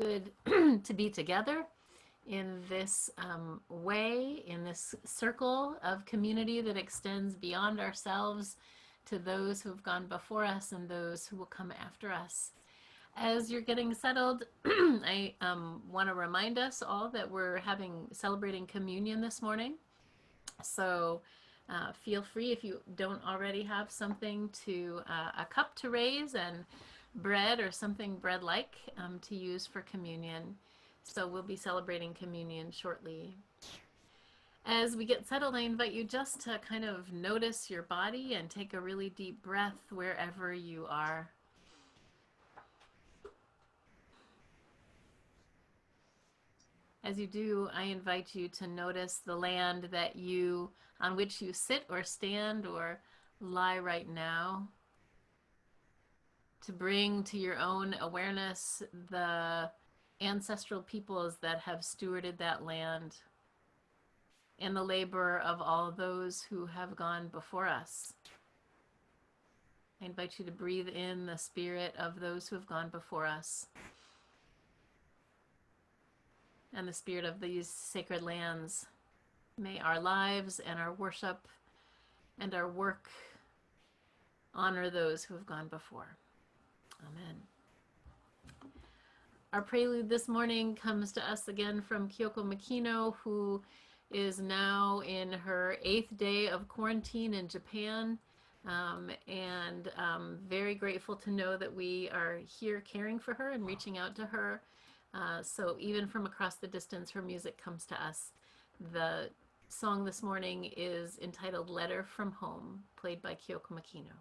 good to be together in this way, in this circle of community that extends beyond ourselves to those who have gone before us and those who will come after us. As you're getting settled, I want to remind us all that we're celebrating communion this morning. So feel free, if you don't already have something a cup to raise and bread or something bread-like to use for communion. So we'll be celebrating communion shortly. As we get settled, I invite you just to kind of notice your body and take a really deep breath wherever you are. As you do, I invite you to notice the land on which you sit or stand or lie right now, to bring to your own awareness the ancestral peoples that have stewarded that land and the labor of all those who have gone before us. I invite you to breathe in the spirit of those who have gone before us and the spirit of these sacred lands. May our lives and our worship and our work honor those who have gone before. Amen. Our prelude this morning comes to us again from Kyoko Makino, who is now in her 8th day of quarantine in Japan. And very grateful to know that we are here caring for her and reaching out to her. So even from across the distance, her music comes to us. The song this morning is entitled Letter from Home, played by Kyoko Makino.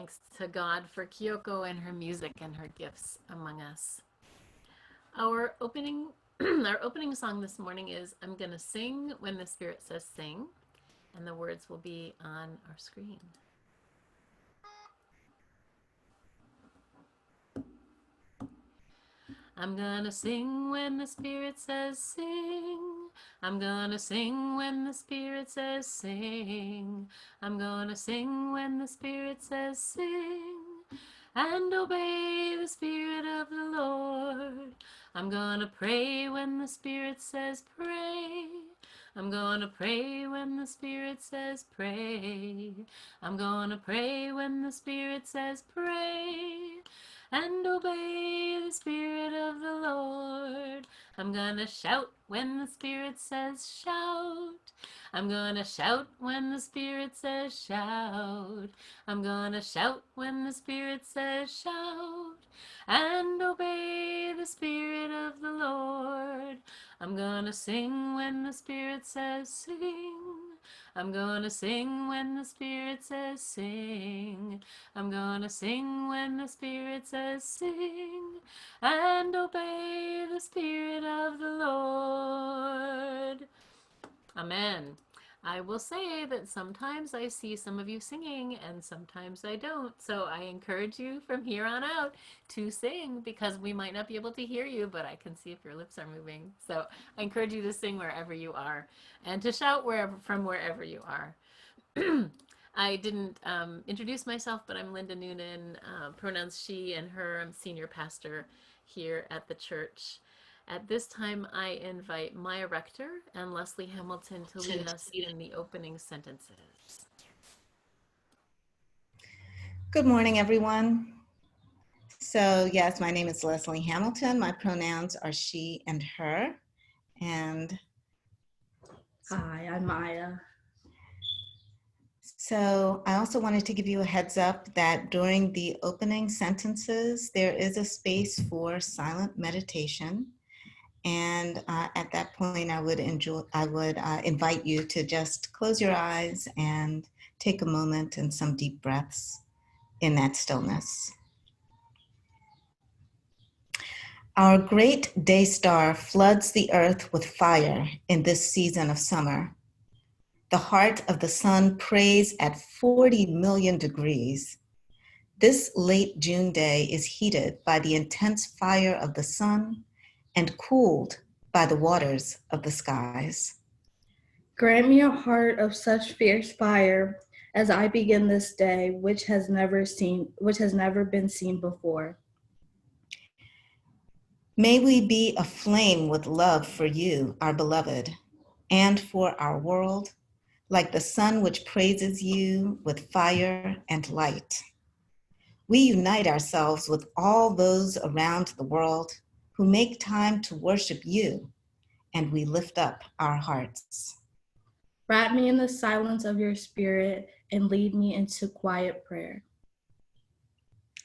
thanks to God for Kyoko and her music and her gifts among us. Our opening our opening song this morning is I'm Gonna Sing When the Spirit Says Sing, and the words will be on our screen. I'm gonna sing when the Spirit says sing. I'm gonna sing when the Spirit says sing. I'm gonna sing when the Spirit says sing, and obey the Spirit of the Lord. I'm gonna pray when the Spirit says pray. I'm gonna pray when the Spirit says pray. I'm gonna pray when the Spirit says pray, and obey the Spirit of the Lord. I'm gonna shout when the Spirit says shout. I'm gonna shout when the Spirit says shout. I'm gonna shout when the Spirit says shout, and obey the Spirit of the Lord. I'm gonna sing when the Spirit says sing. I'm gonna sing when the Spirit says sing. I'm gonna sing when the Spirit says sing, and obey the Spirit of the Lord. Amen. I will say that sometimes I see some of you singing and sometimes I don't. So I encourage you from here on out to sing, because we might not be able to hear you, but I can see if your lips are moving. So I encourage you to sing wherever you are and to shout from wherever you are. I didn't introduce myself, but I'm Linda Noonan, pronouns she and her. I'm senior pastor here at the church. At this time, I invite Maya Rector and Leslie Hamilton to lead us in the opening sentences. Good morning, everyone. So yes, my name is Leslie Hamilton. My pronouns are she and her. And hi, I'm Maya. So I also wanted to give you a heads up that during the opening sentences, there is a space for silent meditation. And at that point, I would invite you to just close your eyes and take a moment and some deep breaths in that stillness. Our great day star floods the earth with fire in this season of summer. The heart of the sun prays at 40 million degrees. This late June day is heated by the intense fire of the sun and cooled by the waters of the skies. Grant me a heart of such fierce fire as I begin this day, which has never been seen before. May we be aflame with love for you, our beloved, and for our world, like the sun which praises you with fire and light. We unite ourselves with all those around the world who make time to worship you, and we lift up our hearts. Wrap me in the silence of your spirit and lead me into quiet prayer.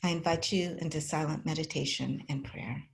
I invite you into silent meditation and prayer.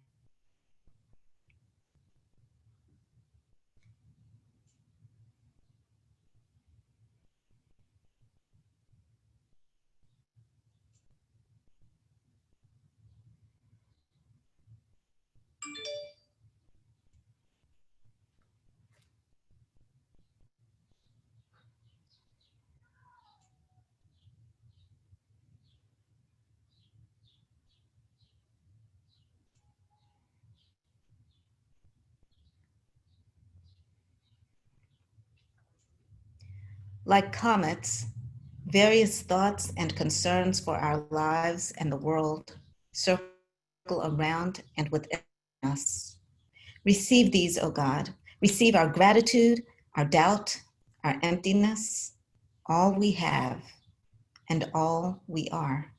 Like comets, various thoughts and concerns for our lives and the world circle around and within us. Receive these, O God. Receive our gratitude, our doubt, our emptiness, all we have, and all we are.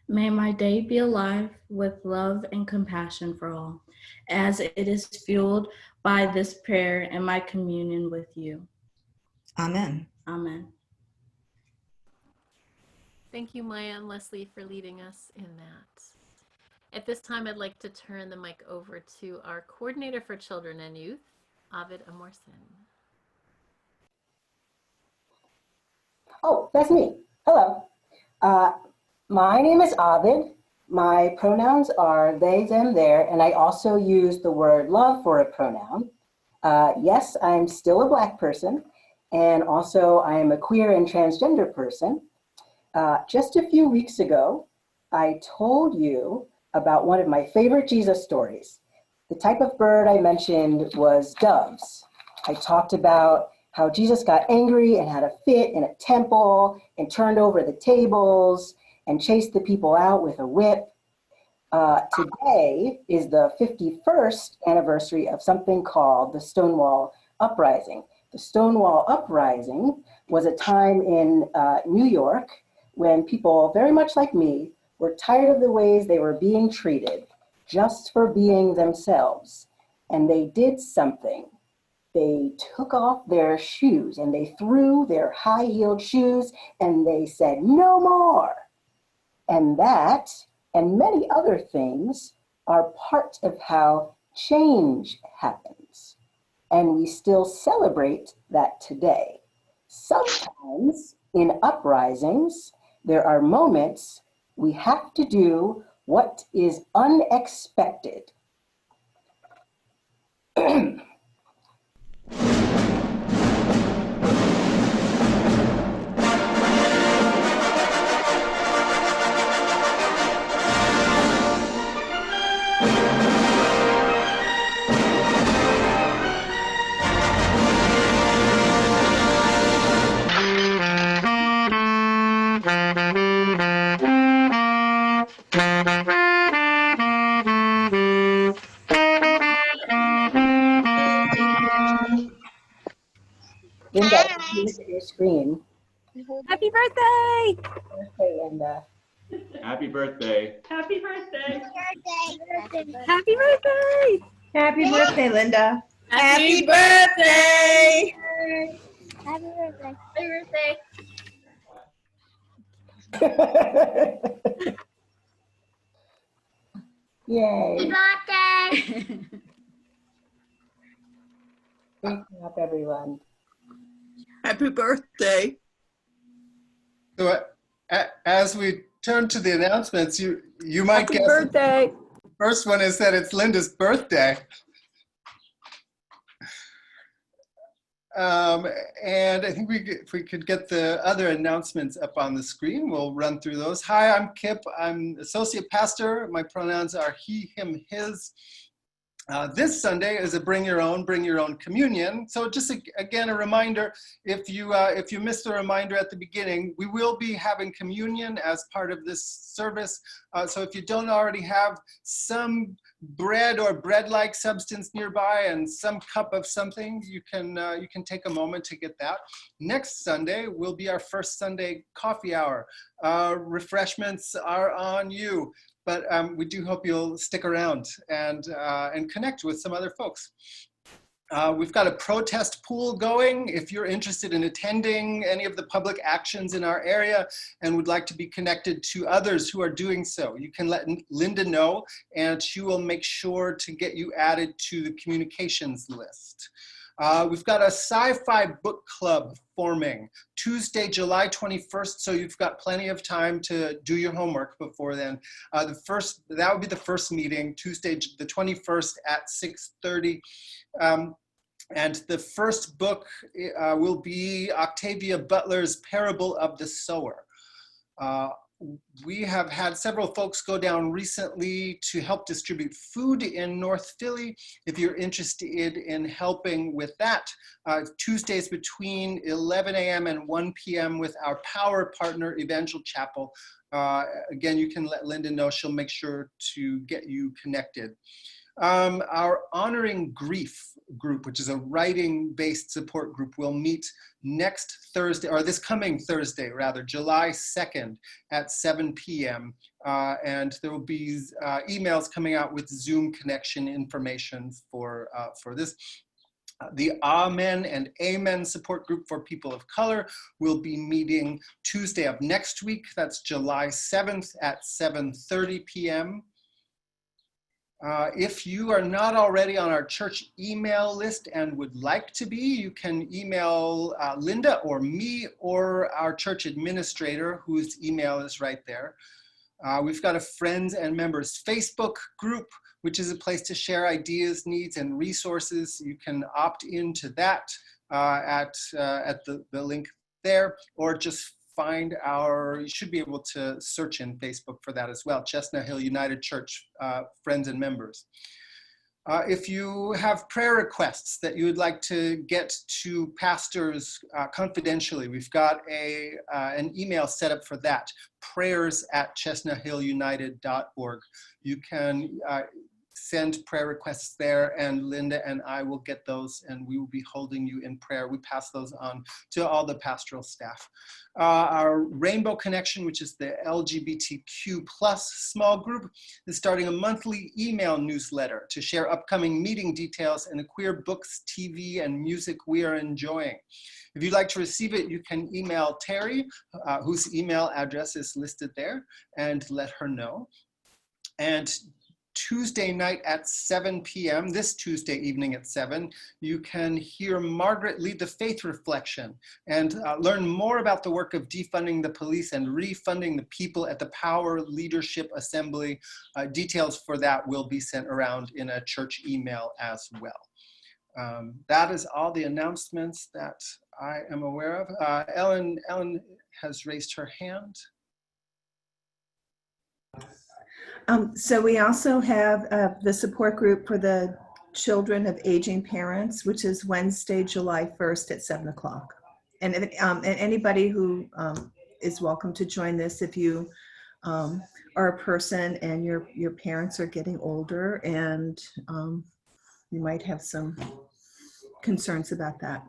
May my day be alive with love and compassion for all, as it is fueled by this prayer and my communion with you. Amen. Amen. Thank you, Maya and Leslie, for leading us in that. At this time, I'd like to turn the mic over to our coordinator for children and youth, Ovid Amorson. Oh, that's me. Hello. My name is Ovid. My pronouns are they, them, their, and I also use the word love for a pronoun. Yes, I'm still a Black person, and also I am a queer and transgender person. Just a few weeks ago, I told you about one of my favorite Jesus stories. The type of bird I mentioned was doves. I talked about how Jesus got angry and had a fit in a temple and turned over the tables and chased the people out with a whip. Today is the 51st anniversary of something called the Stonewall Uprising. The Stonewall Uprising was a time in New York when people very much like me were tired of the ways they were being treated just for being themselves. And they did something. They took off their shoes and they threw their high-heeled shoes and they said, "No more." And that, and many other things, are part of how change happens. And we still celebrate that today. Sometimes in uprisings, there are moments we have to do what is unexpected. Linda, I can see look at your screen. Happy birthday! Birthday, Linda. Happy birthday. Happy birthday. Happy birthday! Happy birthday, Linda. Happy birthday. Happy birthday. birthday! Yay. birthday. Good job, everyone. Happy birthday! So as we turn to the announcements, you might Happy guess birthday! the first one is that it's Linda's birthday. And I think if we could get the other announcements up on the screen, we'll run through those. Hi, I'm Kip. I'm associate pastor. My pronouns are he, him, his. This Sunday is a bring your own communion. So just again, a reminder, if you missed the reminder at the beginning, we will be having communion as part of this service. So if you don't already have some bread or bread-like substance nearby and some cup of something, you can take a moment to get that. Next Sunday will be our first Sunday coffee hour. Refreshments are on you. But we do hope you'll stick around and connect with some other folks. We've got a protest pool going. If you're interested in attending any of the public actions in our area and would like to be connected to others who are doing so, you can let Linda know and she will make sure to get you added to the communications list. We've got a sci-fi book club forming Tuesday, July 21st, so you've got plenty of time to do your homework before then. That would be the first meeting, Tuesday, the 21st at 6:30. And the first book will be Octavia Butler's Parable of the Sower. We have had several folks go down recently to help distribute food in North Philly. If you're interested in helping with that, Tuesdays between 11 a.m. and 1 p.m. with our power partner, Evangel Chapel. Again, you can let Linda know. She'll make sure to get you connected. Our Honoring Grief group, which is a writing-based support group, will meet next Thursday, or this coming Thursday, rather, July 2nd at 7 p.m. And there will be emails coming out with Zoom connection information for this. The Amen and Amen support group for people of color will be meeting Tuesday of next week. That's July 7th at 7:30 p.m. If you are not already on our church email list and would like to be, you can email Linda or me or our church administrator, whose email is right there. We've got a friends and members Facebook group, which is a place to share ideas, needs, and resources. You can opt into that at the link there, or just find you should be able to search in Facebook for that as well, Chestnut Hill United Church friends and members. If you have prayer requests that you would like to get to pastors confidentially, we've got an email set up for that, prayers@chestnuthillunited.org. You can send prayer requests there, and Linda and I will get those, and we will be holding you in prayer. We pass those on to all the pastoral staff. Our Rainbow Connection, which is the LGBTQ+ small group, is starting a monthly email newsletter to share upcoming meeting details and the queer books, TV, and music we are enjoying. If you'd like to receive it, you can email Terry, whose email address is listed there, and let her know. And Tuesday night at 7 p.m., this Tuesday evening at 7, you can hear Margaret lead the faith reflection and learn more about the work of defunding the police and refunding the people at the Power Leadership Assembly. Details for that will be sent around in a church email as well. That is all the announcements that I am aware of. Ellen has raised her hand. So we also have the support group for the children of aging parents, which is Wednesday, July 1st at 7 o'clock. And anybody who is welcome to join this if you are a person and your parents are getting older and you might have some concerns about that.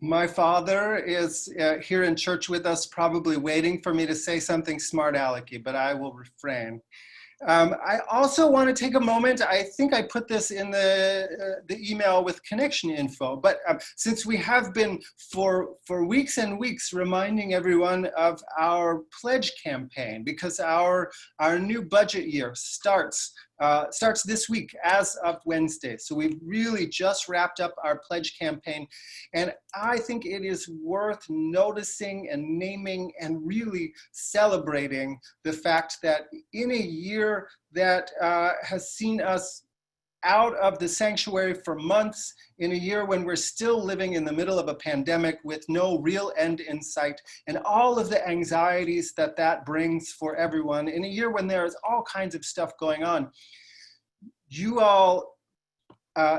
My father is here in church with us, probably waiting for me to say something smart alecky, but I will refrain. I also want to take a moment, I think I put this in the email with connection info, but since we have been for weeks and weeks reminding everyone of our pledge campaign, because our new budget year starts this week as of Wednesday. So we've really just wrapped up our pledge campaign. And I think it is worth noticing and naming and really celebrating the fact that in a year that has seen us out of the sanctuary for months, in a year when we're still living in the middle of a pandemic with no real end in sight, and all of the anxieties that brings for everyone, in a year when there's all kinds of stuff going on, you all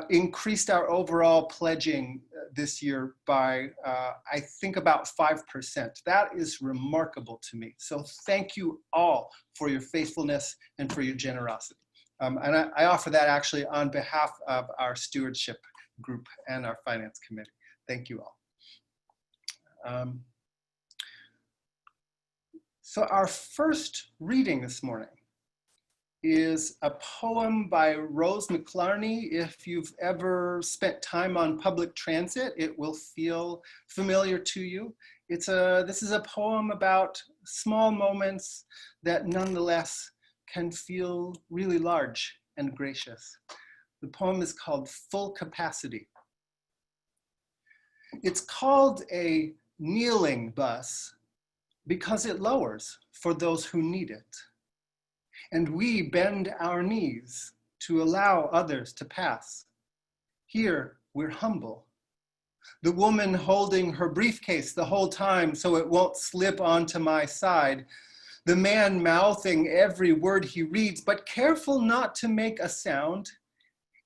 increased our overall pledging this year by, I think, about 5%. That is remarkable to me. So thank you all for your faithfulness and for your generosity. And I offer that actually on behalf of our stewardship group and our finance committee. Thank you all. So our first reading this morning is a poem by Rose McClarney. If you've ever spent time on public transit, it will feel familiar to you. This is a poem about small moments that nonetheless can feel really large and gracious. The poem is called Full Capacity. It's called a kneeling bus because it lowers for those who need it. And we bend our knees to allow others to pass. Here, we're humble. The woman holding her briefcase the whole time so it won't slip onto my side. The man mouthing every word he reads, but careful not to make a sound.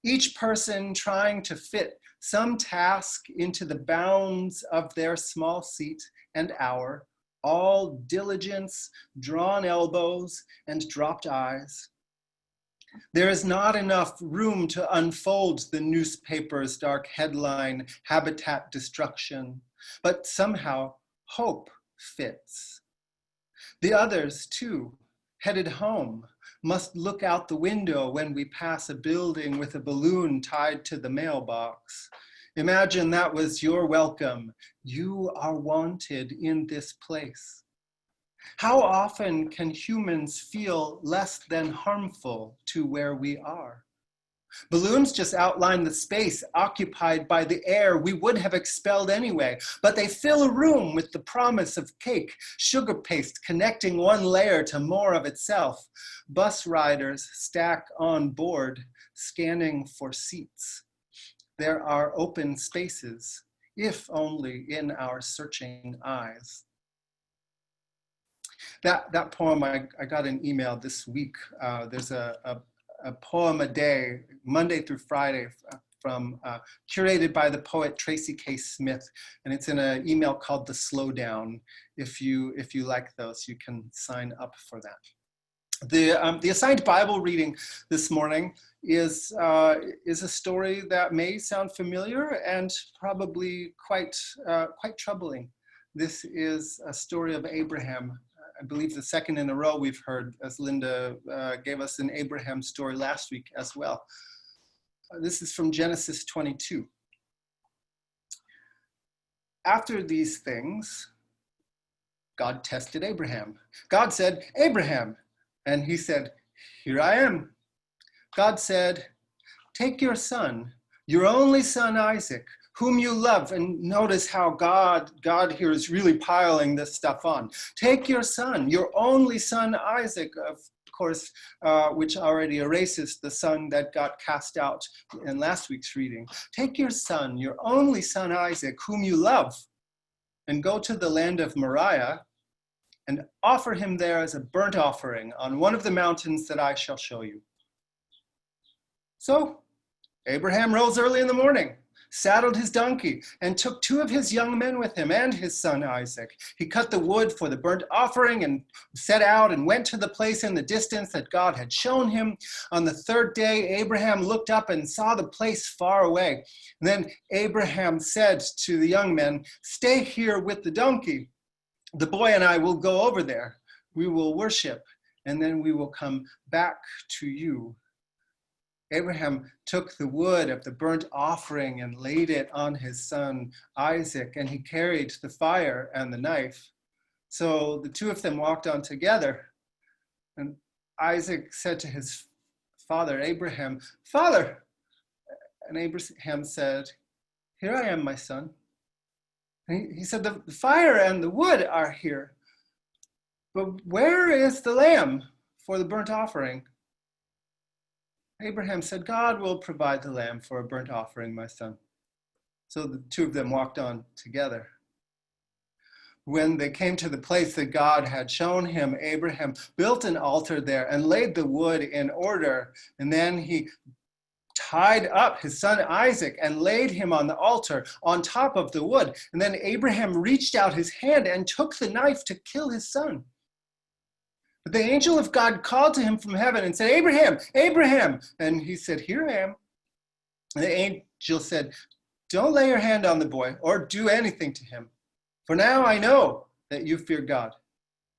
Each person trying to fit some task into the bounds of their small seat and hour, all diligence, drawn elbows, and dropped eyes. There is not enough room to unfold the newspaper's dark headline, habitat destruction, but somehow hope fits. The others, too, headed home, must look out the window when we pass a building with a balloon tied to the mailbox. Imagine that was your welcome. You are wanted in this place. How often can humans feel less than harmful to where we are? Balloons just outline the space occupied by the air we would have expelled anyway, but they fill a room with the promise of cake, sugar paste connecting one layer to more of itself. Bus riders stack on board, scanning for seats. There are open spaces, if only in our searching eyes. That poem, I got an email this week. There's a poem a day, Monday through Friday, from curated by the poet Tracy K. Smith, and it's in an email called The Slowdown. If you like those, you can sign up for that. The assigned Bible reading this morning is a story that may sound familiar and probably quite troubling. This is a story of Abraham. I believe the second in a row we've heard, as Linda gave us an Abraham story last week as well. This is from Genesis 22. After these things, God tested Abraham. God said, "Abraham," and he said, "Here I am." God said, "Take your son, your only son Isaac, whom you love," and notice how God here is really piling this stuff on. "Take your son, your only son Isaac," of course, which already erases the son that got cast out in last week's reading. "Take your son, your only son Isaac, whom you love, and go to the land of Moriah and offer him there as a burnt offering on one of the mountains that I shall show you." So Abraham rose early in the morning, saddled his donkey, and took 2 of his young men with him and his son Isaac. He cut the wood for the burnt offering and set out and went to the place in the distance that God had shown him. On the 3rd day, Abraham looked up and saw the place far away. And then Abraham said to the young men, "Stay here with the donkey. The boy and I will go over there. We will worship, and then we will come back to you." Abraham took the wood of the burnt offering and laid it on his son Isaac, and he carried the fire and the knife. So the 2 of them walked on together. And Isaac said to his father, Abraham, "Father!" And Abraham said, "Here I am, my son." And he said, "The fire and the wood are here, but where is the lamb for the burnt offering?" Abraham said, "God will provide the lamb for a burnt offering, my son." So the 2 of them walked on together. When they came to the place that God had shown him, Abraham built an altar there and laid the wood in order. And then he tied up his son Isaac and laid him on the altar on top of the wood. And then Abraham reached out his hand and took the knife to kill his son. But the angel of God called to him from heaven and said, "Abraham, Abraham!" And he said, "Here I am." And the angel said, "Don't lay your hand on the boy or do anything to him. For now I know that you fear God,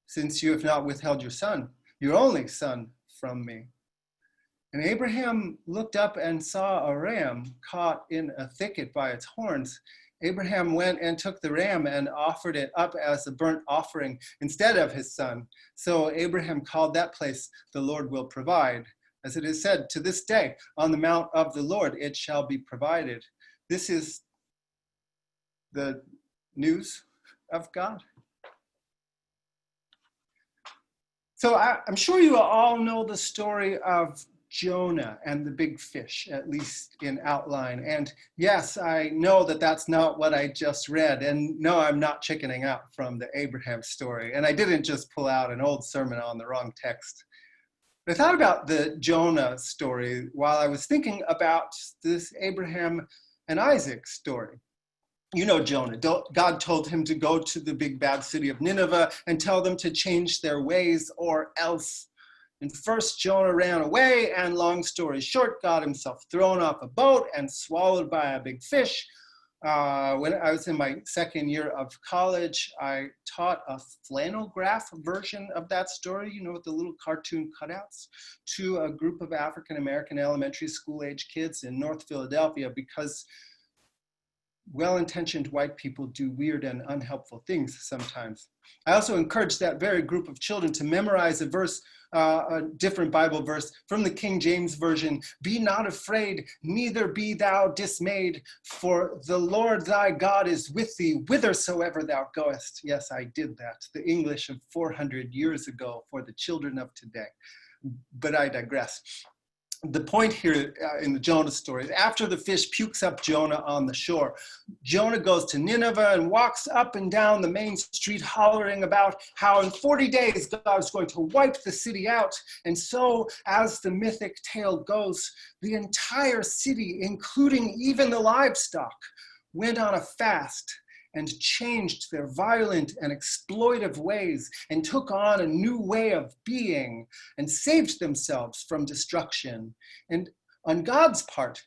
since you have not withheld your son, your only son, from me." And Abraham looked up and saw a ram caught in a thicket by its horns. Abraham went and took the ram and offered it up as a burnt offering instead of his son. So Abraham called that place, "The Lord will provide." As it is said, "To this day, on the mount of the Lord, it shall be provided." This is the news of God. So I'm sure you all know the story of Jonah and the big fish, at least in outline. And yes, I know that that's not what I just read. And no, I'm not chickening out from the Abraham story. And I didn't just pull out an old sermon on the wrong text. But I thought about the Jonah story while I was thinking about this Abraham and Isaac story. You know Jonah. God told him to go to the big bad city of Nineveh and tell them to change their ways or else. And first Jonah ran away, and long story short, got himself thrown off a boat and swallowed by a big fish. When I was in my 2nd year of college, I taught a flannel graph version of that story, you know, with the little cartoon cutouts, to a group of African-American elementary school age kids in North Philadelphia, because well-intentioned white people do weird and unhelpful things sometimes. I also encourage that very group of children to memorize a verse, a different Bible verse from the King James Version. Be not afraid, neither be thou dismayed, for the Lord thy God is with thee whithersoever thou goest. Yes, I did that. The English of 400 years ago for the children of today. But I digress. The point here in the Jonah story is after the fish pukes up Jonah on the shore, Jonah goes to Nineveh and walks up and down the main street hollering about how in 40 days God is going to wipe the city out. And so, as the mythic tale goes, the entire city, including even the livestock, went on a fast and changed their violent and exploitive ways and took on a new way of being and saved themselves from destruction. And on God's part,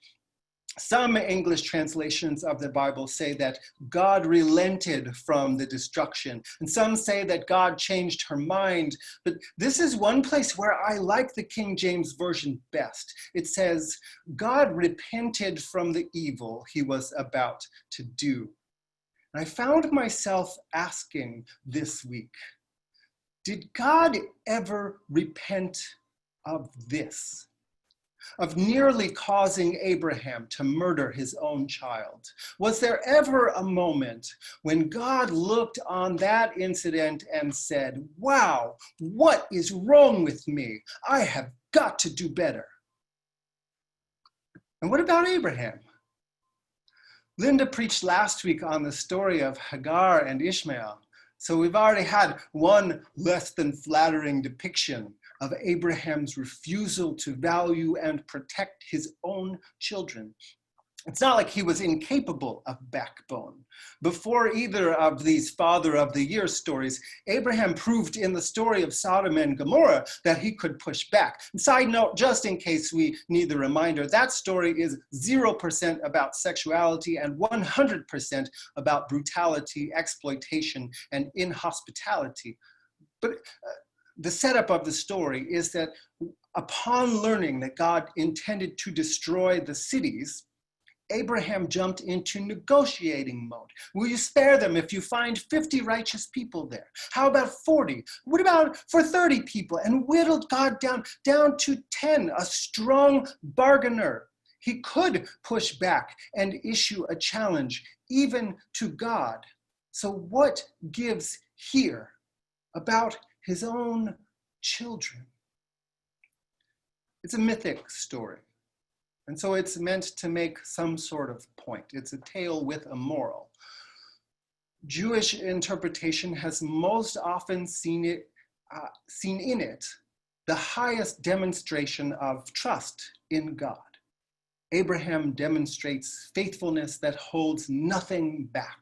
some English translations of the Bible say that God relented from the destruction, and some say that God changed her mind. But this is one place where I like the King James Version best. It says, God repented from the evil he was about to do. And I found myself asking this week, did God ever repent of this? Of nearly causing Abraham to murder his own child? Was there ever a moment when God looked on that incident and said, wow, what is wrong with me? I have got to do better. And what about Abraham? Linda preached last week on the story of Hagar and Ishmael. So we've already had one less than flattering depiction of Abraham's refusal to value and protect his own children. It's not like he was incapable of backbone. Before either of these Father of the Year stories, Abraham proved in the story of Sodom and Gomorrah that he could push back. And side note, just in case we need the reminder, that story is 0% about sexuality and 100% about brutality, exploitation, and inhospitality. But the setup of the story is that upon learning that God intended to destroy the cities, Abraham jumped into negotiating mode. Will you spare them if you find 50 righteous people there? How about 40? What about for 30 people? And whittled God down to 10, a strong bargainer. He could push back and issue a challenge, even to God. So what gives here about his own children? It's a mythic story. And so it's meant to make some sort of point. It's a tale with a moral. Jewish interpretation has most often seen in it the highest demonstration of trust in God. Abraham demonstrates faithfulness that holds nothing back.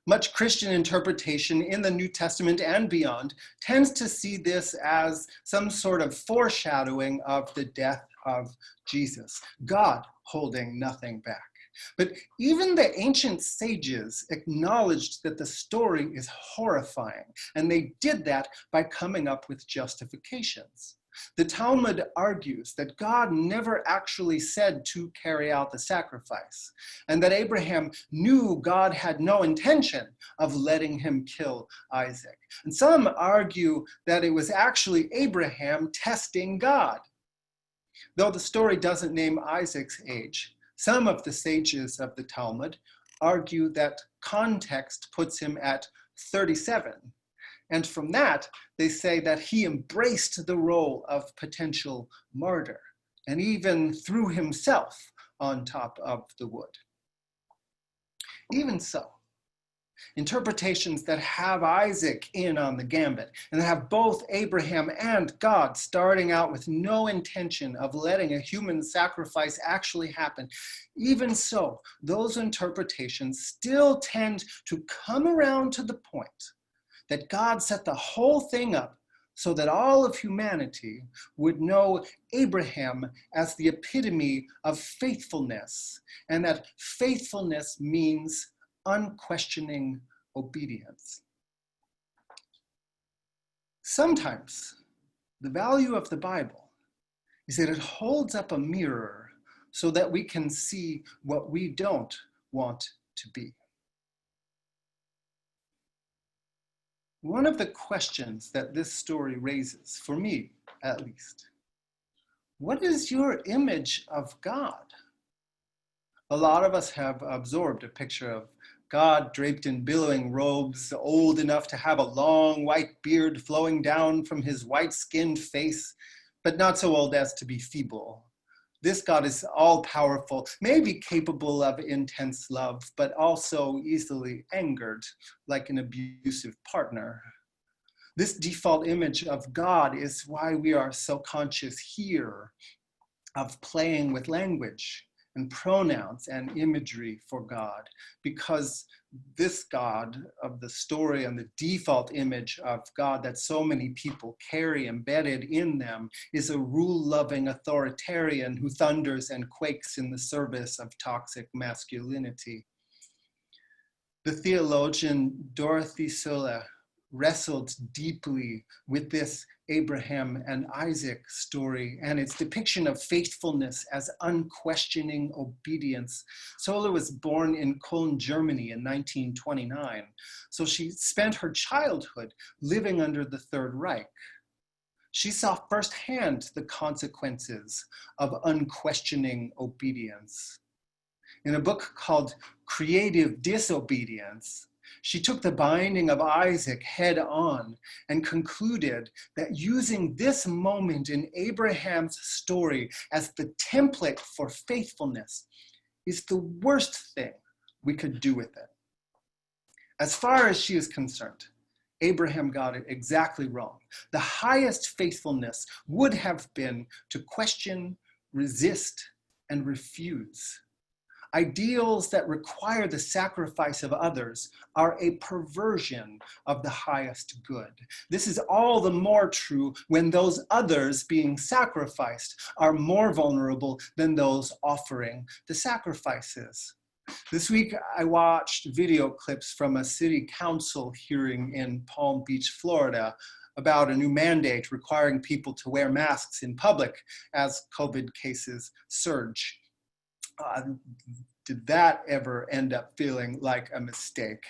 Much Christian interpretation in the New Testament and beyond tends to see this as some sort of foreshadowing of the death of Jesus, God holding nothing back. But even the ancient sages acknowledged that the story is horrifying, and they did that by coming up with justifications. The Talmud argues that God never actually said to carry out the sacrifice, and that Abraham knew God had no intention of letting him kill Isaac. And some argue that it was actually Abraham testing God. Though the story doesn't name Isaac's age, some of the sages of the Talmud argue that context puts him at 37. And from that, they say that he embraced the role of potential martyr and even threw himself on top of the wood. Even so, interpretations that have Isaac in on the gambit and that have both Abraham and God starting out with no intention of letting a human sacrifice actually happen, even so, those interpretations still tend to come around to the point that God set the whole thing up so that all of humanity would know Abraham as the epitome of faithfulness, and that faithfulness means unquestioning obedience. Sometimes the value of the Bible is that it holds up a mirror so that we can see what we don't want to be. One of the questions that this story raises, for me at least, what is your image of God? A lot of us have absorbed a picture of God draped in billowing robes, old enough to have a long white beard flowing down from his white-skinned face, but not so old as to be feeble. This God is all-powerful, maybe capable of intense love, but also easily angered, like an abusive partner. This default image of God is why we are so conscious here of playing with language and pronouns and imagery for God, because this God of the story and the default image of God that so many people carry embedded in them is a rule-loving authoritarian who thunders and quakes in the service of toxic masculinity. The theologian Dorothy Sölle wrestled deeply with this Abraham and Isaac story and its depiction of faithfulness as unquestioning obedience. Sölle was born in Cologne, Germany in 1929, so she spent her childhood living under the Third Reich. She saw firsthand the consequences of unquestioning obedience. In a book called Creative Disobedience, she took the binding of Isaac head on and concluded that using this moment in Abraham's story as the template for faithfulness is the worst thing we could do with it. As far as she is concerned, Abraham got it exactly wrong. The highest faithfulness would have been to question, resist, and refuse. Ideals that require the sacrifice of others are a perversion of the highest good. This is all the more true when those others being sacrificed are more vulnerable than those offering the sacrifices. This week, I watched video clips from a city council hearing in Palm Beach, Florida, about a new mandate requiring people to wear masks in public as COVID cases surge. Did that ever end up feeling like a mistake?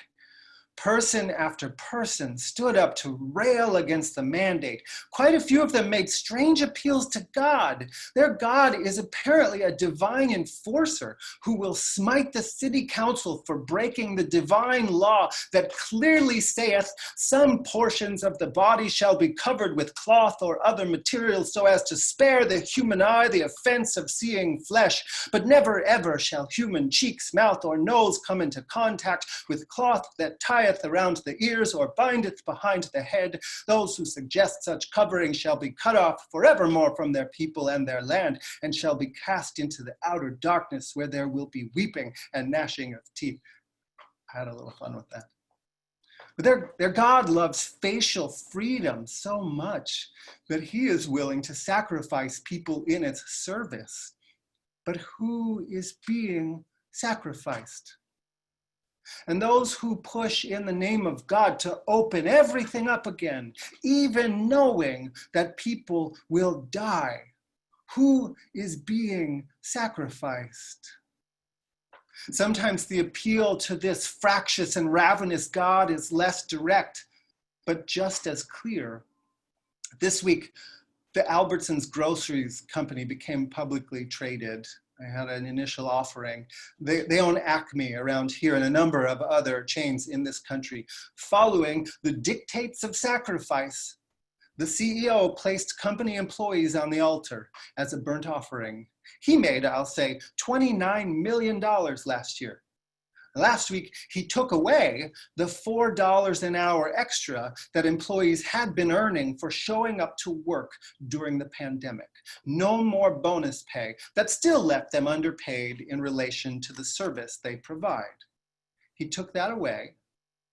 Person after person stood up to rail against the mandate. Quite a few of them made strange appeals to God. Their God is apparently a divine enforcer who will smite the city council for breaking the divine law that clearly saith some portions of the body shall be covered with cloth or other materials so as to spare the human eye the offense of seeing flesh. But never ever shall human cheeks, mouth, or nose come into contact with cloth that tieth around the ears or bindeth behind the head. Those who suggest such covering shall be cut off forevermore from their people and their land, and shall be cast into the outer darkness where there will be weeping and gnashing of teeth. I had a little fun with that. But their God loves facial freedom so much that he is willing to sacrifice people in its service. But who is being sacrificed? And those who push in the name of God to open everything up again, even knowing that people will die, who is being sacrificed? Sometimes the appeal to this fractious and ravenous God is less direct, but just as clear. This week, the Albertsons Groceries Company became publicly traded. I had an initial offering. They own Acme around here and a number of other chains in this country. Following the dictates of sacrifice, the CEO placed company employees on the altar as a burnt offering. He made, I'll say, $29 million last year. Last week, he took away the $4 an hour extra that employees had been earning for showing up to work during the pandemic. No more bonus pay. That still left them underpaid in relation to the service they provide. He took that away.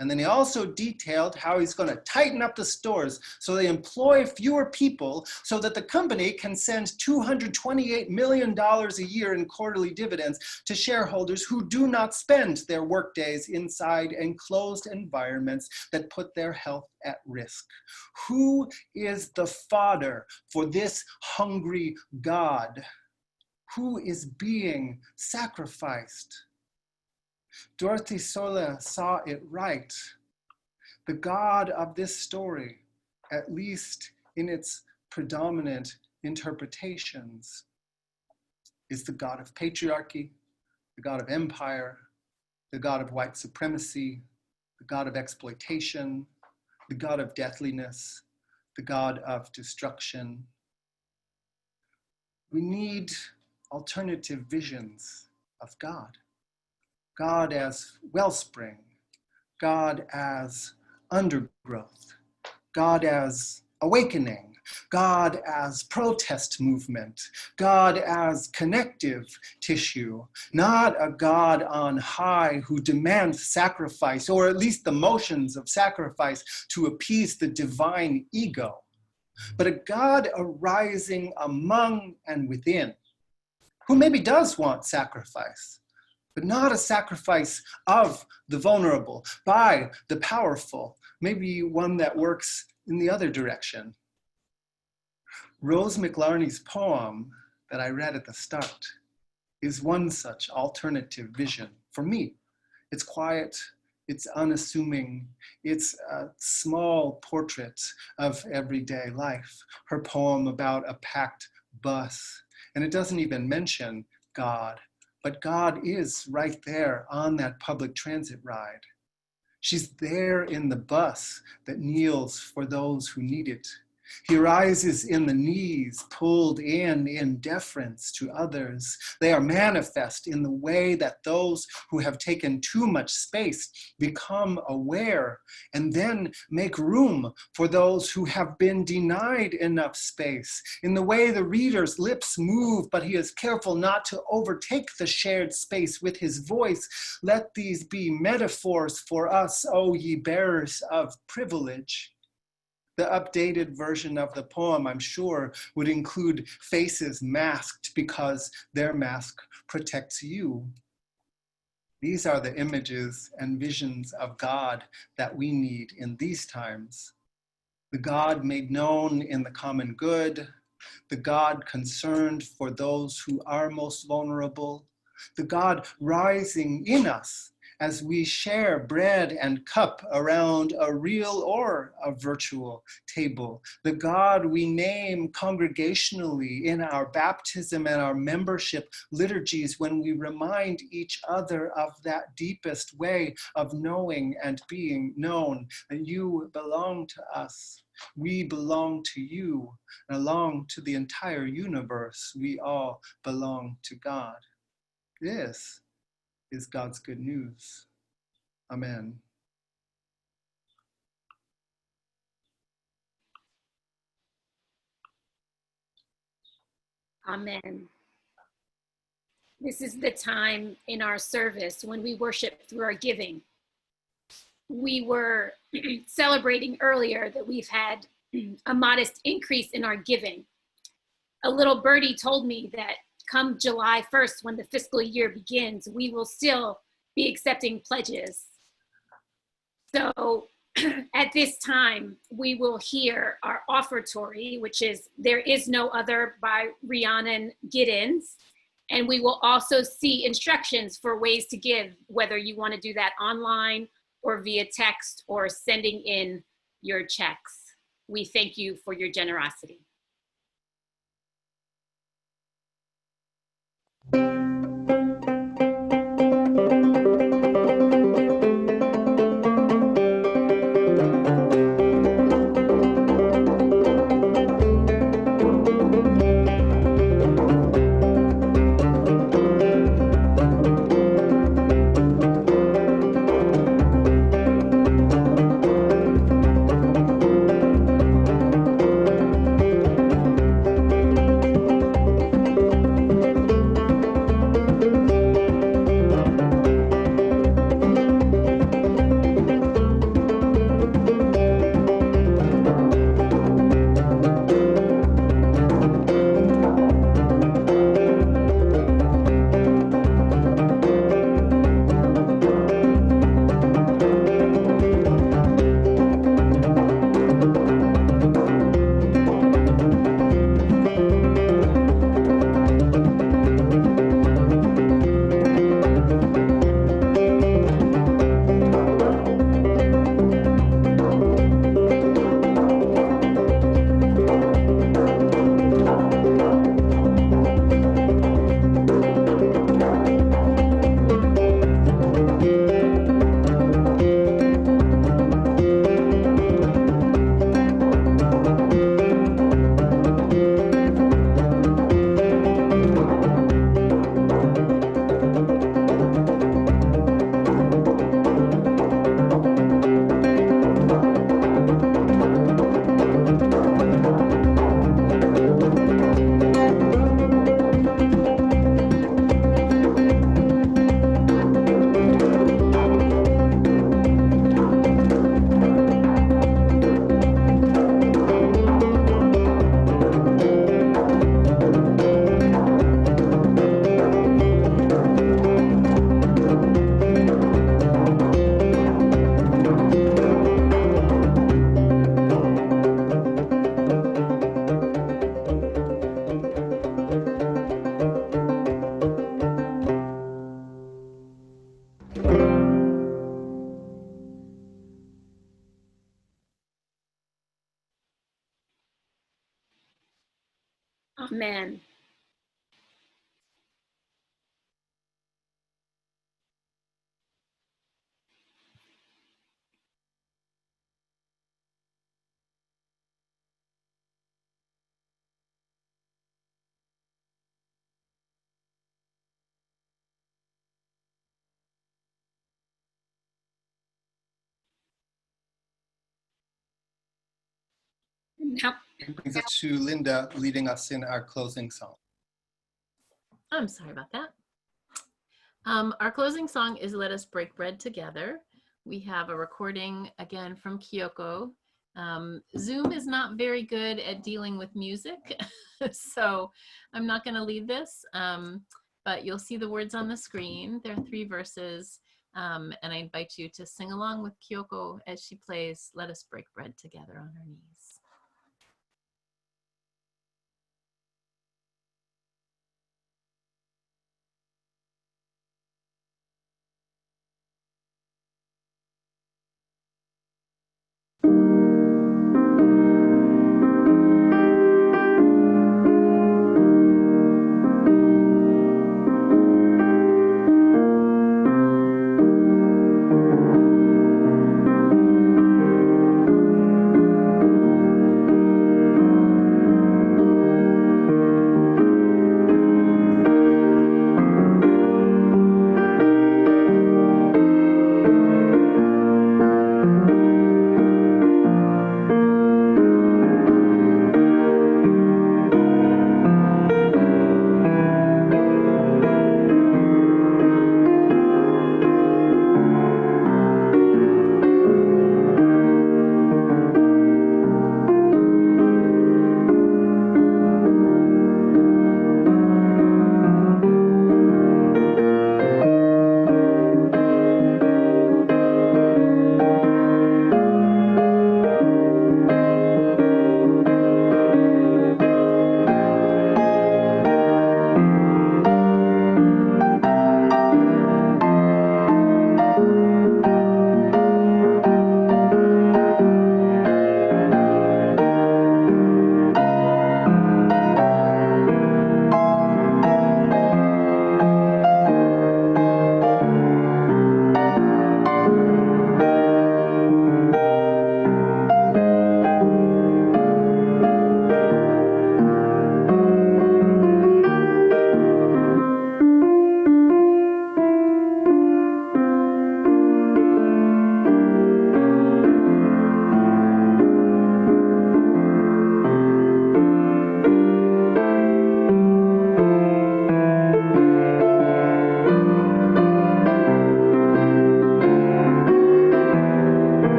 And then he also detailed how he's going to tighten up the stores so they employ fewer people so that the company can send $228 million a year in quarterly dividends to shareholders who do not spend their workdays inside enclosed environments that put their health at risk. Who is the fodder for this hungry God? Who is being sacrificed? Dorothy Sola saw it right. The God of this story, at least in its predominant interpretations, is the God of patriarchy, the God of empire, the God of white supremacy, the God of exploitation, the God of deathliness, the God of destruction. We need alternative visions of God. God as wellspring, God as undergrowth, God as awakening, God as protest movement, God as connective tissue, not a God on high who demands sacrifice, or at least the motions of sacrifice to appease the divine ego, but a God arising among and within, who maybe does want sacrifice, but not a sacrifice of the vulnerable, by the powerful, maybe one that works in the other direction. Rose McLarney's poem that I read at the start is one such alternative vision for me. It's quiet, it's unassuming, it's a small portrait of everyday life. Her poem about a packed bus, and it doesn't even mention God, but God is right there on that public transit ride. She's there in the bus that kneels for those who need it. He rises in the knees, pulled in deference to others. They are manifest in the way that those who have taken too much space become aware and then make room for those who have been denied enough space. In the way the reader's lips move, but he is careful not to overtake the shared space with his voice. Let these be metaphors for us, O ye bearers of privilege. The updated version of the poem, I'm sure, would include faces masked because their mask protects you. These are the images and visions of God that we need in these times. The God made known in the common good, the God concerned for those who are most vulnerable, the God rising in us as we share bread and cup around a real or a virtual table, the God we name congregationally in our baptism and our membership liturgies when we remind each other of that deepest way of knowing and being known, that you belong to us, we belong to you, and along to the entire universe, we all belong to God. This is God's good news. Amen. Amen. This is the time in our service when we worship through our giving. We were celebrating earlier that we've had a modest increase in our giving. A little birdie told me that come July 1st, when the fiscal year begins, we will still be accepting pledges. So at this time, we will hear our offertory, which is There Is No Other by Rhiannon Giddens. And we will also see instructions for ways to give, whether you want to do that online or via text or sending in your checks. We thank you for your generosity. Amen. Now, It brings us to Linda leading us in our closing song. I'm sorry about that. Our closing song is Let Us Break Bread Together. We have a recording again from Kyoko. Zoom is not very good at dealing with music, so I'm not going to lead this, but you'll see the words on the screen. There are 3 verses, and I invite you to sing along with Kyoko as she plays Let Us Break Bread Together on her knees.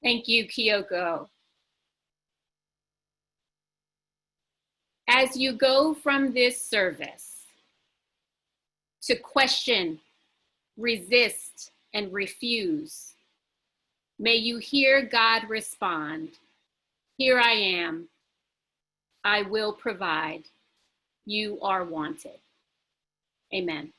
Thank you, Kyoko. As you go from this service to question, resist, and refuse, may you hear God respond, "Here I am. I will provide. You are wanted." Amen.